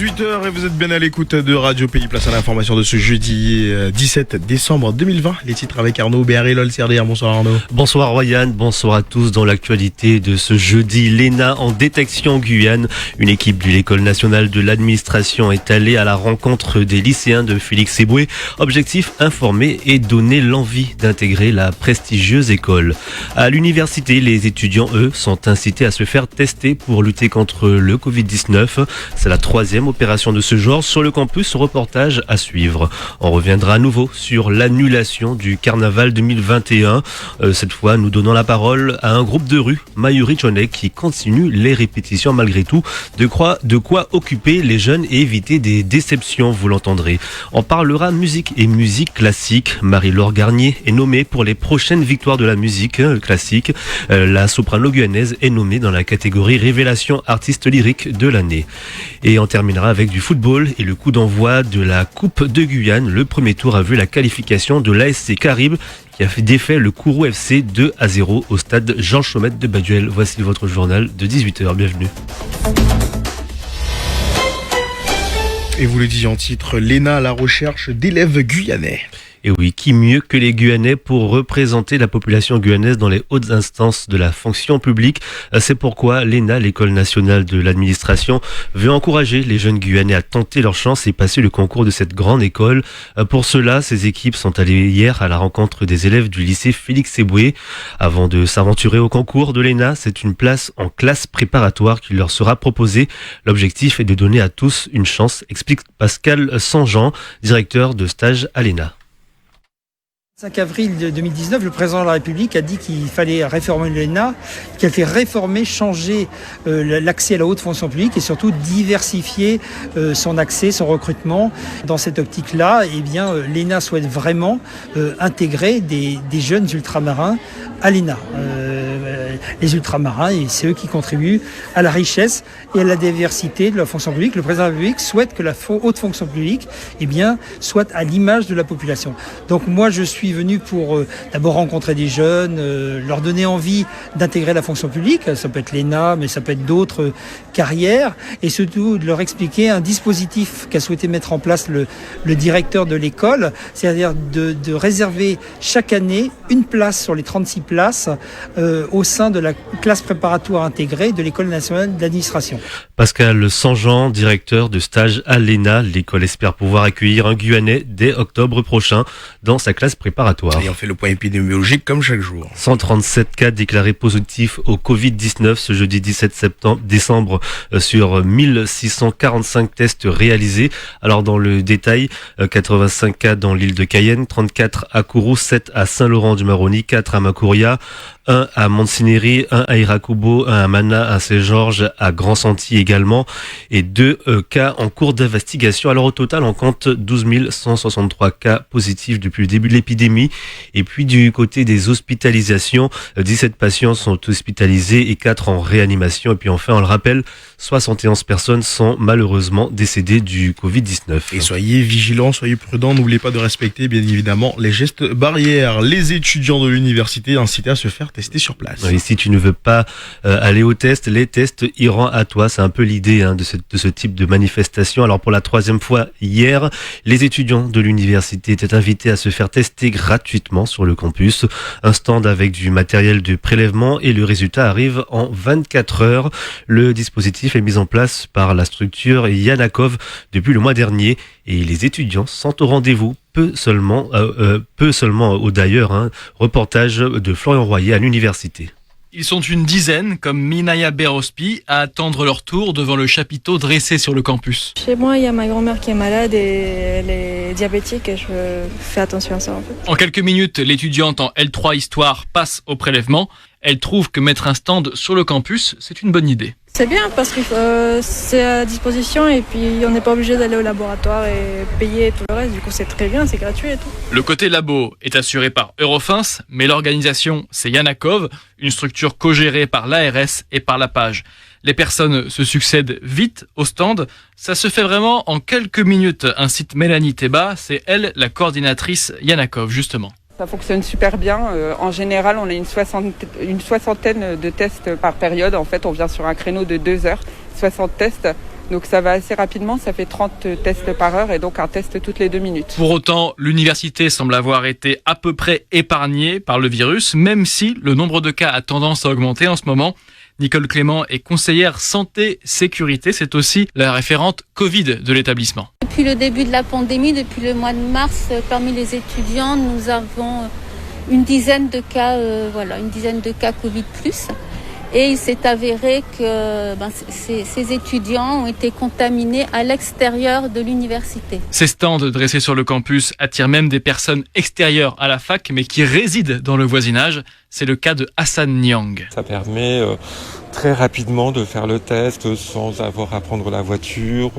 18h et vous êtes bien à l'écoute de Radio Pays. Place à l'information de ce jeudi 17 décembre 2020. Les titres avec Arnaud Béaré, LOL CRDR. Bonsoir Arnaud. Bonsoir Ryan, bonsoir à tous. Dans l'actualité de ce jeudi, l'ENA en détection en Guyane. Une équipe de l'École nationale de l'administration est allée à la rencontre des lycéens de Félix Éboué. Objectif, informer et donner l'envie d'intégrer la prestigieuse école. À l'université, les étudiants, eux, sont incités à se faire tester pour lutter contre le Covid-19. C'est la troisième opération de ce genre sur le campus. Reportage à suivre. On reviendra à nouveau sur l'annulation du carnaval 2021. Cette fois, nous donnons la parole à un groupe de rue, Mayuri-Chonek, qui continue les répétitions malgré tout. De quoi occuper les jeunes et éviter des déceptions, vous l'entendrez. On parlera musique et musique classique. Marie-Laure Garnier est nommée pour les prochaines victoires de la musique classique. La soprano guyanaise est nommée dans la catégorie Révélation artiste lyrique de l'année. Et on terminera avec du football et le coup d'envoi de la Coupe de Guyane. Le premier tour a vu la qualification de l'ASC Caraïbes qui a fait défait le Kourou FC 2-0 au stade Jean Chaumette de Baduel. Voici votre journal de 18h. Bienvenue. Et vous le disiez en titre, l'ENA à la recherche d'élèves guyanais. Et oui, qui mieux que les Guyanais pour représenter la population guyanaise dans les hautes instances de la fonction publique. C'est pourquoi l'ENA, l'École nationale de l'administration, veut encourager les jeunes Guyanais à tenter leur chance et passer le concours de cette grande école. Pour cela, ces équipes sont allées hier à la rencontre des élèves du lycée Félix Éboué. Avant de s'aventurer au concours de l'ENA, c'est une place en classe préparatoire qui leur sera proposée. L'objectif est de donner à tous une chance, explique Pascal Sanjean, directeur de stage à l'ENA. 5 avril 2019, le président de la République a dit qu'il fallait réformer l'ENA, qu'il fallait réformer, changer l'accès à la haute fonction publique et surtout diversifier son accès, son recrutement. Dans cette optique-là, l'ENA souhaite vraiment intégrer des jeunes ultramarins à l'ENA. Les ultramarins, et c'est eux qui contribuent à la richesse et à la diversité de la fonction publique. Le président de la République souhaite que la haute fonction publique soit à l'image de la population. Donc moi, je suis venu pour d'abord rencontrer des jeunes, leur donner envie d'intégrer la fonction publique. Ça peut être l'ENA, mais ça peut être d'autres carrières. Et surtout, de leur expliquer un dispositif qu'a souhaité mettre en place le directeur de l'école, c'est-à-dire de réserver chaque année une place sur les 36 places au sein de la classe préparatoire intégrée de l'École nationale d'administration. Pascal Sanjean, directeur de stage à l'ENA. L'école espère pouvoir accueillir un Guyanais dès octobre prochain dans sa classe préparatoire. Et on fait le point épidémiologique comme chaque jour. 137 cas déclarés positifs au Covid-19 ce jeudi 17 décembre sur 1645 tests réalisés. Alors dans le détail, 85 cas dans l'île de Cayenne, 34 à Kourou, 7 à Saint-Laurent-du-Maroni, 4 à Macouria, 1 à Montsinéry, 1 à Irakubo, 1 à Mana, à Saint-Georges, à Grand-Santi également, et 2 cas en cours d'investigation. Alors au total, on compte 12 163 cas positifs depuis le début de l'épidémie. Et puis du côté des hospitalisations, 17 patients sont hospitalisés et 4 en réanimation. Et puis enfin, on le rappelle, 71 personnes sont malheureusement décédées du Covid-19. Et soyez vigilants, soyez prudents, n'oubliez pas de respecter bien évidemment les gestes barrières. Les étudiants de l'université incités à se faire tester sur place. Et si tu ne veux pas aller au test, les tests iront à toi. C'est un peu l'idée de ce type de manifestation. Alors pour la troisième fois hier, les étudiants de l'université étaient invités à se faire tester gratuitement sur le campus. Un stand avec du matériel de prélèvement et le résultat arrive en 24 heures. Le dispositif est mis en place par la structure Yanakov depuis le mois dernier et les étudiants sont au rendez-vous. Peu seulement d'ailleurs. Reportage de Florian Royer à l'université. Ils sont une dizaine, comme Minaya Berospi, à attendre leur tour devant le chapiteau dressé sur le campus. Chez moi, il y a ma grand-mère qui est malade et elle est diabétique et je fais attention à ça en fait. En quelques minutes, l'étudiante en L3 Histoire passe au prélèvement. Elle trouve que mettre un stand sur le campus, c'est une bonne idée. C'est bien parce que c'est à disposition et puis on n'est pas obligé d'aller au laboratoire et payer tout le reste. Du coup, c'est très bien, c'est gratuit et tout. Le côté labo est assuré par Eurofins, mais l'organisation, c'est Yanakov, une structure co-gérée par l'ARS et par la Page. Les personnes se succèdent vite au stand. Ça se fait vraiment en quelques minutes, incite Mélanie Théba. C'est elle, la coordinatrice Yanakov, justement. Ça fonctionne super bien. En général, on a une soixantaine de tests par période. En fait, on vient sur un créneau de 2 heures, 60 tests. Donc ça va assez rapidement, ça fait 30 tests par heure et donc un test toutes les 2 minutes. Pour autant, l'université semble avoir été à peu près épargnée par le virus, même si le nombre de cas a tendance à augmenter en ce moment. Nicole Clément est conseillère santé-sécurité, c'est aussi la référente Covid de l'établissement. Depuis le début de la pandémie, depuis le mois de mars, parmi les étudiants, nous avons une dizaine de cas Covid+. Et il s'est avéré que ces étudiants ont été contaminés à l'extérieur de l'université. Ces stands dressés sur le campus attirent même des personnes extérieures à la fac, mais qui résident dans le voisinage. C'est le cas de Hassan Niang. Ça permet très rapidement de faire le test sans avoir à prendre la voiture.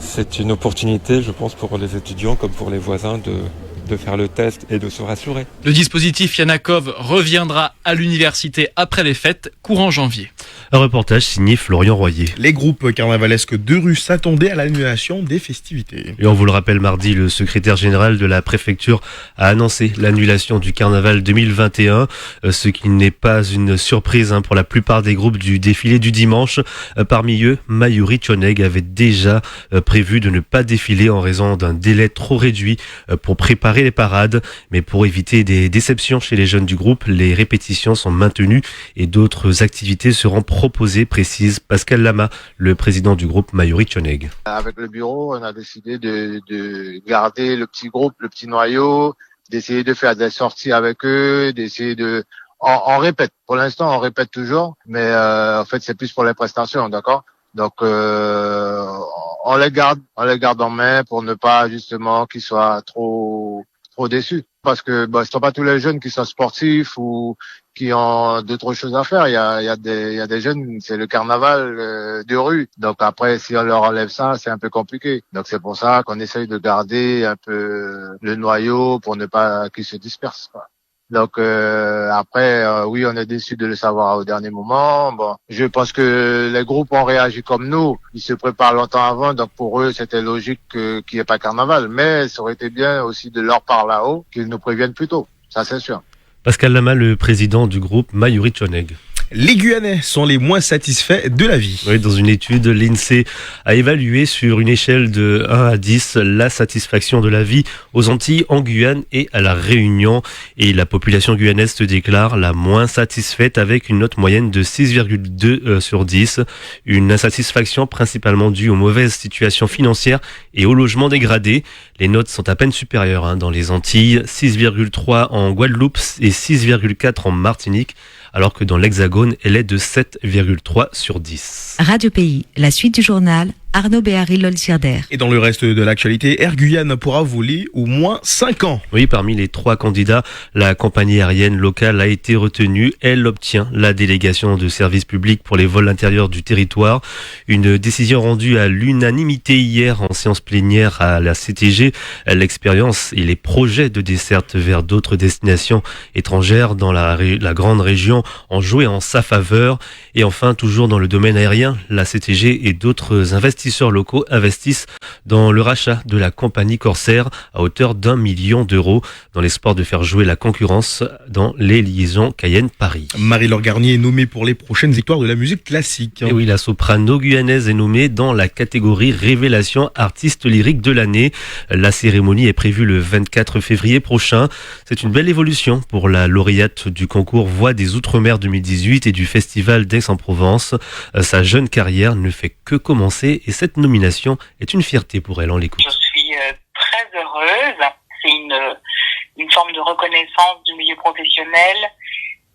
C'est une opportunité, je pense, pour les étudiants comme pour les voisins de faire le test et de se rassurer. Le dispositif Yanakov reviendra à l'université après les fêtes, courant janvier. Un reportage signé Florian Royer. Les groupes carnavalesques de rue s'attendaient à l'annulation des festivités. Et on vous le rappelle, mardi, le secrétaire général de la préfecture a annoncé l'annulation du carnaval 2021, ce qui n'est pas une surprise pour la plupart des groupes du défilé du dimanche. Parmi eux, Mayuri Choneg avait déjà prévu de ne pas défiler en raison d'un délai trop réduit pour préparer les parades. Mais pour éviter des déceptions chez les jeunes du groupe, les répétitions sont maintenues et d'autres activités seront proposées, précise Pascal Lama, le président du groupe Mayuri Choneg. Avec le bureau, on a décidé de garder le petit groupe, le petit noyau, d'essayer de faire des sorties avec eux, d'essayer de... On répète. Pour l'instant, on répète toujours, mais en fait, c'est plus pour les prestations, d'accord ? Donc, on les garde en main pour ne pas justement qu'ils soient trop déçus. Parce que ce sont pas tous les jeunes qui sont sportifs ou qui ont d'autres choses à faire. Il y a des jeunes, c'est le carnaval de rue. Donc après, si on leur enlève ça, c'est un peu compliqué. Donc c'est pour ça qu'on essaye de garder un peu le noyau pour ne pas qu'ils se dispersent, quoi. Donc après, oui, on est déçu de le savoir au dernier moment. Bon, je pense que les groupes ont réagi comme nous. Ils se préparent longtemps avant, donc pour eux, c'était logique qu'il n'y ait pas carnaval. Mais ça aurait été bien aussi de leur part là-haut qu'ils nous préviennent plus tôt. Ça, c'est sûr. Pascal Lama, le président du groupe Mayuri Choneg. Les Guyanais sont les moins satisfaits de la vie. Oui, dans une étude, l'INSEE a évalué sur une échelle de 1 à 10 la satisfaction de la vie aux Antilles, en Guyane et à la Réunion. Et la population guyanaise se déclare la moins satisfaite avec une note moyenne de 6,2 sur 10. Une insatisfaction principalement due aux mauvaises situations financières et au logement dégradé. Les notes sont à peine supérieures dans les Antilles, 6,3 en Guadeloupe et 6,4 en Martinique, alors que dans l'Hexagone, elle est de 7,3 sur 10. Radio Pays, la suite du journal, Arnaud Béhari-Lolsirder. Et dans le reste de l'actualité, Air Guyane pourra voler au moins 5 ans. Oui, parmi les 3 candidats, la compagnie aérienne locale a été retenue. Elle obtient la délégation de service public pour les vols intérieurs du territoire. Une décision rendue à l'unanimité hier en séance plénière à la CTG. L'expérience et les projets de desserte vers d'autres destinations étrangères dans la grande région ont joué en sa faveur. Et enfin, toujours dans le domaine aérien, la CTG et d'autres investisseurs locaux investissent dans le rachat de la compagnie Corsair à hauteur d'1 million d'euros dans l'espoir de faire jouer la concurrence dans les liaisons Cayenne-Paris. Marie-Laure Garnier est nommée pour les prochaines victoires de la musique classique. Et oui, la soprano guyanaise est nommée dans la catégorie Révélation artiste lyrique de l'année. La cérémonie est prévue le 24 février prochain. C'est une belle évolution pour la lauréate du concours Voix des Outre-mer 2018 et du Festival d'Aix-en-Provence. Sa jeune carrière ne fait que commencer et cette nomination est une fierté pour elle. On l'écoute. Je suis très heureuse. C'est une forme de reconnaissance du milieu professionnel.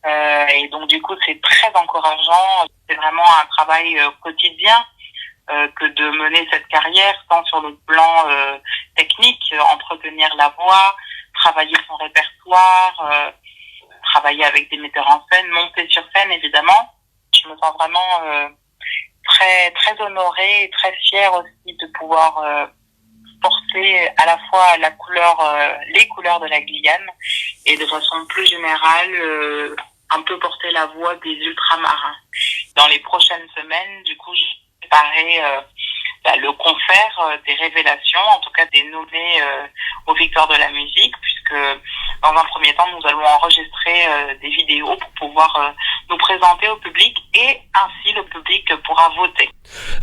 Et donc du coup, c'est très encourageant. C'est vraiment un travail quotidien que de mener cette carrière, tant sur le plan technique, entretenir la voix, travailler son répertoire, travailler avec des metteurs en scène, monter sur scène évidemment. Je me sens vraiment très très honorée et très fière aussi de pouvoir porter à la fois les couleurs de la Guyane et de façon plus générale un peu porter la voix des ultramarins. Dans les prochaines semaines, du coup, j'ai préparé le concert des révélations, en tout cas des nommés aux victoires de la musique, puisque dans un premier temps, nous allons enregistrer des vidéos pour pouvoir nous présenter au public et ainsi le public pourra voter.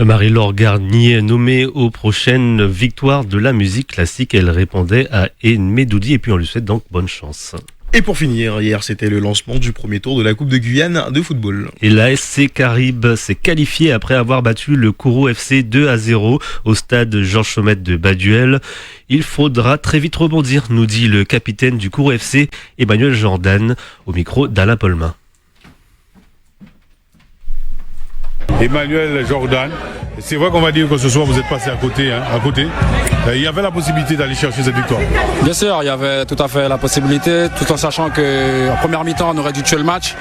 Marie-Laure Garnier, nommée aux prochaines victoires de la musique classique, elle répondait à Medoudi et puis on lui souhaite donc bonne chance. Et pour finir, hier c'était le lancement du premier tour de la Coupe de Guyane de football. Et la SC Caraïbes s'est qualifiée après avoir battu le Kourou FC 2-0 au stade Georges Chaumette de Baduel. Il faudra très vite rebondir, nous dit le capitaine du Kourou FC, Emmanuel Jordan, au micro d'Alain Polmain. Emmanuel Jordan. C'est vrai qu'on va dire que ce soir vous êtes passé à côté. Il y avait la possibilité d'aller chercher cette victoire. Bien sûr, il y avait tout à fait la possibilité, tout en sachant qu'en première mi-temps on aurait dû tuer le match.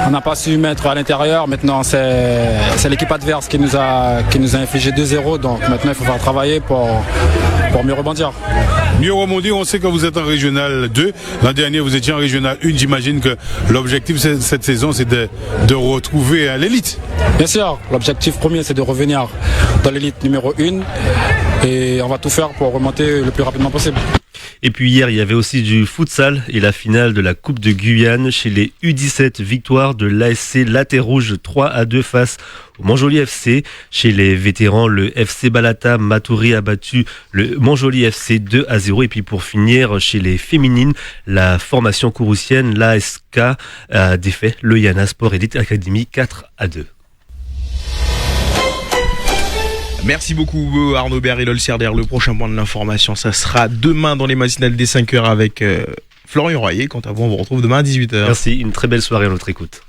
On n'a pas su mettre à l'intérieur. Maintenant c'est l'équipe adverse qui nous a infligé 2-0. Donc maintenant il faut faire travailler pour mieux rebondir. Mieux rebondir, on sait que vous êtes en Régional 2. L'an dernier vous étiez en Régional 1. J'imagine que l'objectif cette saison c'est de retrouver l'élite. Bien sûr, l'objectif premier c'est de revenir dans l'élite numéro 1 et on va tout faire pour remonter le plus rapidement possible. Et puis hier, il y avait aussi du futsal et la finale de la Coupe de Guyane chez les U17, victoire de l'ASC Laté-Rouge 3-2 face au Montjoly FC. Chez les vétérans, le FC Balata Matoury a battu le Montjoly FC 2-0. Et puis pour finir, chez les féminines, la formation kouroussienne, l'ASK, a défait le Yana Sport Elite Academy 4-2. Merci beaucoup Arnaud Béar et Lol Serder. Le prochain point de l'information, ça sera demain dans les matinales des 5h avec Florian Royer. Quant à vous, on vous retrouve demain à 18h. Merci, une très belle soirée à notre écoute.